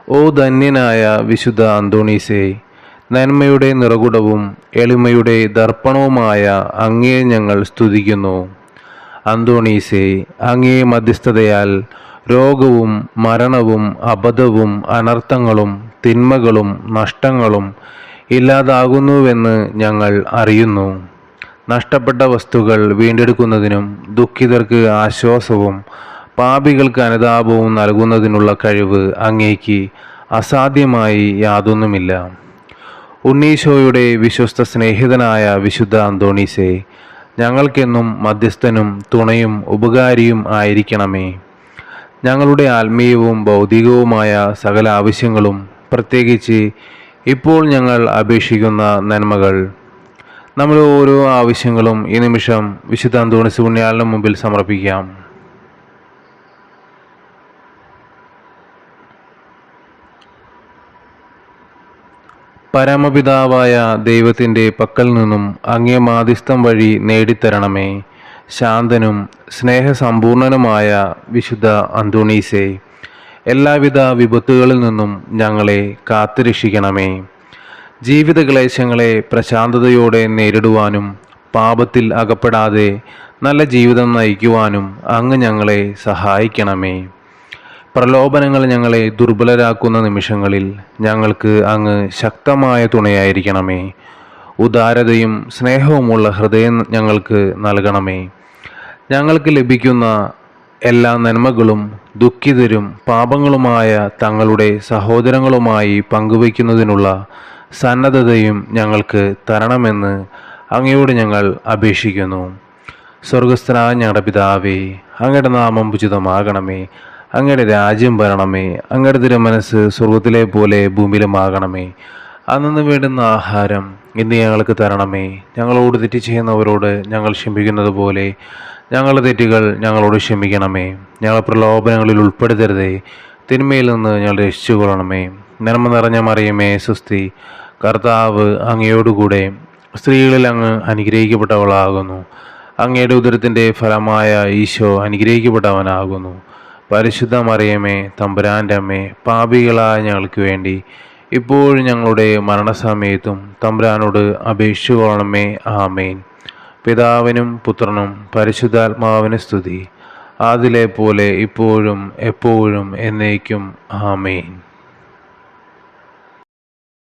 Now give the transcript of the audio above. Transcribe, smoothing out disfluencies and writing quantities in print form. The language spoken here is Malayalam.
ഓ ധന്യനായ വിശുദ്ധ അന്തോണീസേ, നന്മയുടെ നിറകുടവും എളിമയുടെ ദർപ്പണവുമായ അങ്ങയെ ഞങ്ങൾ സ്തുതിക്കുന്നു. അന്തോണീസേ, അങ്ങേ മധ്യസ്ഥതയാൽ രോഗവും മരണവും അബദ്ധവും അനർത്ഥങ്ങളും തിന്മകളും നഷ്ടങ്ങളും ഇല്ലാതാകുന്നുവെന്ന് ഞങ്ങൾ അറിയുന്നു. നഷ്ടപ്പെട്ട വസ്തുക്കൾ വീണ്ടെടുക്കുന്നതിനും ദുഃഖിതർക്ക് ആശ്വാസവും പാപികൾക്ക് അനുതാപവും നൽകുന്നതിനുള്ള കഴിവ് അങ്ങേക്ക് അസാധ്യമായി യാതൊന്നുമില്ല. ഉണ്ണീശോയുടെ വിശ്വസ്ത സ്നേഹിതനായ വിശുദ്ധ അന്തോണീസേ, ഞങ്ങൾക്കെന്നും മധ്യസ്ഥനും തുണയും ഉപകാരിയും ആയിരിക്കണമേ. ഞങ്ങളുടെ ആത്മീയവും ഭൗതികവുമായ സകല ആവശ്യങ്ങളും, പ്രത്യേകിച്ച് ഇപ്പോൾ ഞങ്ങൾ അപേക്ഷിക്കുന്ന നന്മകൾ, നമ്മുടെ ഓരോ ആവശ്യങ്ങളും ഈ നിമിഷം വിശുദ്ധ അന്തോണീസ് പുണ്യാളന് മുമ്പിൽ സമർപ്പിക്കാം. പരമപിതാവായ ദൈവത്തിൻ്റെ പക്കൽ നിന്നും അങ്ങേ മാധ്യസ്ഥം വഴി നേടിത്തരണമേ. ശാന്തനും സ്നേഹസമ്പൂർണനുമായ വിശുദ്ധ അന്തോണീസേ, എല്ലാവിധ വിപത്തുകളിൽ നിന്നും ഞങ്ങളെ കാത്തുരക്ഷിക്കണമേ. ജീവിത ക്ലേശങ്ങളെ പ്രശാന്തതയോടെ നേരിടുവാനും പാപത്തിൽ അകപ്പെടാതെ നല്ല ജീവിതം നയിക്കുവാനും അങ്ങ് ഞങ്ങളെ സഹായിക്കണമേ. പ്രലോഭനങ്ങൾ ഞങ്ങളെ ദുർബലരാക്കുന്ന നിമിഷങ്ങളിൽ ഞങ്ങൾക്ക് അങ്ങ് ശക്തമായ തുണയായിരിക്കണമേ. ഉദാരതയും സ്നേഹവുമുള്ള ഹൃദയം ഞങ്ങൾക്ക് നൽകണമേ. ഞങ്ങൾക്ക് ലഭിക്കുന്ന എല്ലാ നന്മകളും ദുഃഖിതരും പാപങ്ങളുമായ തങ്ങളുടെ സഹോദരങ്ങളുമായി പങ്കുവയ്ക്കുന്നതിനുള്ള സന്നദ്ധതയും ഞങ്ങൾക്ക് തരണമെന്ന് അങ്ങയോട് ഞങ്ങൾ അപേക്ഷിക്കുന്നു. സ്വർഗസ്ഥനായ ഞങ്ങളുടെ പിതാവേ, അങ്ങയുടെ നാമം ഉചിതമാകണമേ. അങ്ങയുടെ രാജ്യം വരണമേ. അങ്ങയുടെ തിരുമനസ്സ് സ്വർഗത്തിലെ പോലെ ഭൂമിയിലുമാകണമേ. അന്നു വേണ്ടുന്ന ആഹാരം ഇന്ന് ഞങ്ങൾക്ക് തരണമേ. ഞങ്ങളോട് തെറ്റ് ചെയ്യുന്നവരോട് ഞങ്ങൾ ക്ഷമിക്കുന്നത് പോലെ ഞങ്ങളുടെ തെറ്റുകൾ ഞങ്ങളോട് ക്ഷമിക്കണമേ. ഞങ്ങളെ പ്രലോഭനങ്ങളിൽ ഉൾപ്പെടുത്തരുതേ, തിന്മയിൽ നിന്ന് ഞങ്ങൾ രക്ഷിച്ചുകൊള്ളണമേ. നന്മ നിറഞ്ഞ മറിയമേ സ്വസ്തി, കർത്താവ് അങ്ങയോടുകൂടെ സ്ത്രീകളിൽ അങ്ങ് അനുഗ്രഹിക്കപ്പെട്ടവളാകുന്നു. അങ്ങയുടെ ഉദരത്തിൻ്റെ ഫലമായ ഈശോ അനുഗ്രഹിക്കപ്പെട്ടവനാകുന്നു. പരിശുദ്ധ മറിയമേ തമ്പുരാൻ്റെ അമ്മേ, പാപികളായ ഞങ്ങൾക്ക് വേണ്ടി ഇപ്പോഴും ഞങ്ങളുടെ മരണസമയത്തും തമ്പുരാനോട് അപേക്ഷിച്ചുകൊള്ളണമേ. ആമേൻ. പിതാവിനും പുത്രനും പരിശുദ്ധാത്മാവിന് സ്തുതി, അതിലെ പോലെ ഇപ്പോഴും എപ്പോഴും എന്നേക്കും. ആമേൻ.